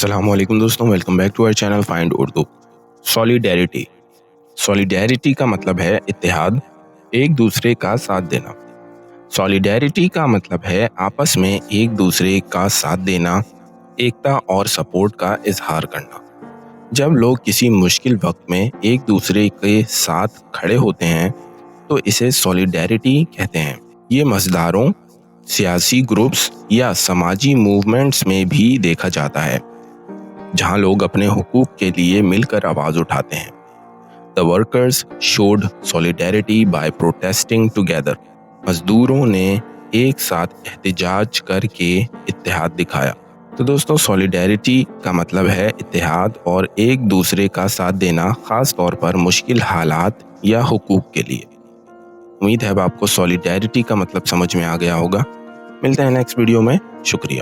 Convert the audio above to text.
السلام علیکم دوستوں، welcome back to our channel find Urdu. Solidarity کا مطلب ہے اتحاد، ایک دوسرے کا ساتھ دینا۔ سولیڈیریٹی کا مطلب ہے آپس میں ایک دوسرے کا ساتھ دینا، ایکتا اور سپورٹ کا اظہار کرنا۔ جب لوگ کسی مشکل وقت میں ایک دوسرے کے ساتھ کھڑے ہوتے ہیں تو اسے سولیڈیریٹی کہتے ہیں۔ یہ مزداروں، سیاسی گروپس یا سماجی موومنٹس میں بھی دیکھا جاتا ہے، جہاں لوگ اپنے حقوق کے لیے مل کر آواز اٹھاتے ہیں۔ The workers showed solidarity by protesting together۔ مزدوروں نے ایک ساتھ احتجاج کر کے اتحاد دکھایا۔ تو دوستوں، سولیڈیریٹی کا مطلب ہے اتحاد اور ایک دوسرے کا ساتھ دینا، خاص طور پر مشکل حالات یا حقوق کے لیے۔ امید ہے اب آپ کو سولیڈیریٹی کا مطلب سمجھ میں آ گیا ہوگا۔ ملتے ہیں نیکسٹ ویڈیو میں، شکریہ۔